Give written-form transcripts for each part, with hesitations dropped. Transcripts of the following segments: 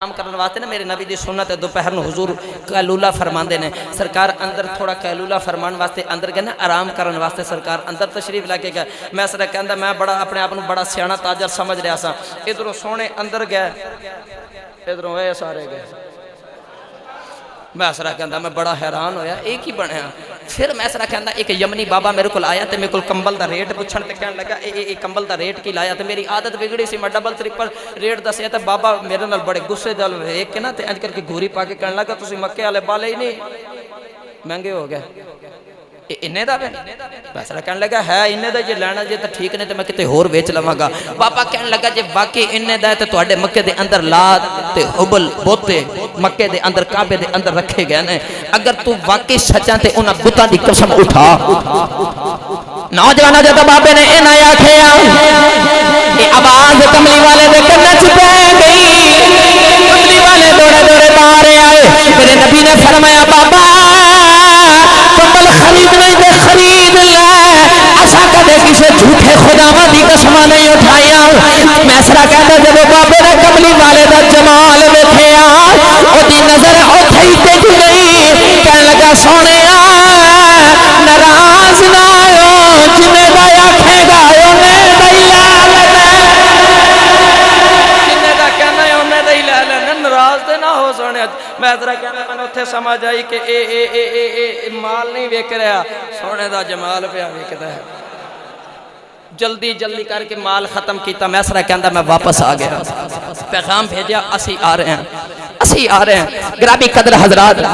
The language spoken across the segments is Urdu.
کام کرنے واسطے نا میرے نبی دی سنت ہے دوپہر نو حضور قیلولہ فرماندے نے سرکار اندر تھوڑا قیلولہ فرمان واسطے اندر گئے نا آرام کرنے واسطے سرکار اندر تشریف لے کے گئے میں سر کہندا میں بڑا اپنے آپ بڑا سیاںا تاجر سمجھ رہا سا ادھروں سونے اندر گئے ادھروں اے سارے گئے میں سر کہندا میں بڑا حیران ہویا ایک ہی بنیا پھر میں سر کہندا ایک یمنی بابا میرے کو آیا تے میرے کو کمبل دا ریٹ پوچھن تے کہن لگا اے کمبل دا ریٹ کی لایا تے میری عادت بگڑی سی میں ڈبل ٹرپل ریٹ دسیا تے بابا میرے نال بڑے غصے دل ویکھ کے نا تے انج کر کے گھوری پا کے کہن لگا تسی مکے والے بالے ہی نہیں مہنگے ہو گئے انہیں دا پیسہ کہنے لگا ہے انہیں دا یہ لینا جی تو ٹھیک نہیں تو میں کتے ہور ویچ لواں گا بابا کہنے لگا جی واقعی انہیں دا تو تواڈے مکے دے اندر لات تے حبل بوتے مکے دے اندر کعبے دے اندر رکھے گئے نے اگر تو واقعی سچا تے انہاں بتاں دی قسم اٹھا نوجوانوں جب بابے نے انہاں آکھیا کہ آواز کملی والے دے کنے چ پے گئی کملی والے دوڑے دوڑے باہر آئے میرے نبی نے فرمایا بابا کمبل خرید نہیں دے خرید لے ایسا کدے کسی جھوٹے خداواں دی قسماں نہیں اٹھایا میں سرا کہتا جب بابے نے کملی والے دا جمال ویکھیا او دی نظر اوتھے ہی ٹک گئی کہن لگا سونیا ناراض نہ ہو جنے دا آکھے گا اونے دا ہی لے لے ناراض تے نہ ہو سونے میں ذرا کہنا میں اتھے سمجھ آئی کہ اے مال نہیں ویک رہا سونے دا جمال پہ ویکدا ہے جلدی جلدی کر کے مال ختم کیتا میں سرا کہندا میں واپس آ گیا پیغام بھیجیا اسی آ رہے ہیں گرامی قدر حضرات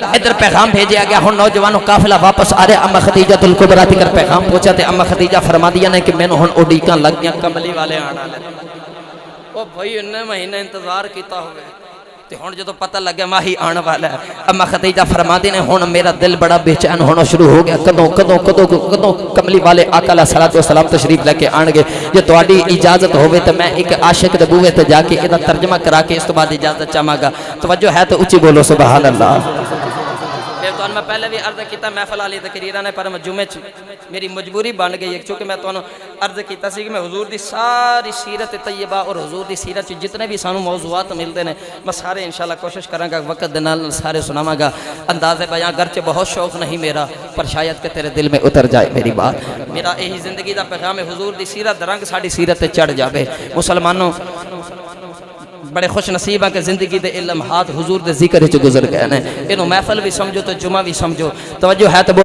ادھر پیغام بھیجیا گیا ہن نوجوانوں قافلہ واپس آ رہے اما خدیجہ الکبریٰ تک پیغام پہنچا تے اما خدیجہ فرما دیا نے کہ مینوں ہن اڈیکاں لگ گیا کملی والے آنا او بھائی انہیں مہینہ انتظار کیتا ہوئے تے ہن جدوں پتہ لگا ماہی آن والا ہے اما خدیجہ فرماتی نے ہن میرا دل بڑا بے چین ہونا شروع ہو گیا کدوں کملی والے آقا علیہ الصلوۃ والسلام تشریف لے کے آن گے جے تہاڈی اجازت ہوے تے میں ایک عاشق دے بوئے تے جا کے ادا ترجمہ کرا کے اس تو بعد اجازت چاہاں گا توجہ ہے تو اونچی بولو سبحان اللہ تو میں پہلے بھی عرض کیتا محفل علی تقریرہ نے پر جمعے میری مجبوری بن گئی ہے چونکہ میں تو عرض کیتا سی کہ میں حضور دی ساری سیرت طیبہ اور حضور دی سیرت جتنے بھی سانو موضوعات ملتے ہیں میں سارے انشاءاللہ کوشش کروں گا وقت دے نال سارے سناواں گا انداز بیاں گرچہ بہت شوق نہیں میرا پر شاید کہ تیرے دل میں اتر جائے میری بات میرا یہی زندگی دا پیغام حضور دی سیرت رنگ ساڈی سیرت تے چڑھ جاوے مسلمانوں بڑے خوش نصیب ہیں کہ زندگی دے علم ہاتھ حضور دے ذکر وچ گزر گئے ہیں انہوں محفل بھی سمجھو تو جمعہ بھی سمجھو توجہ ہے تو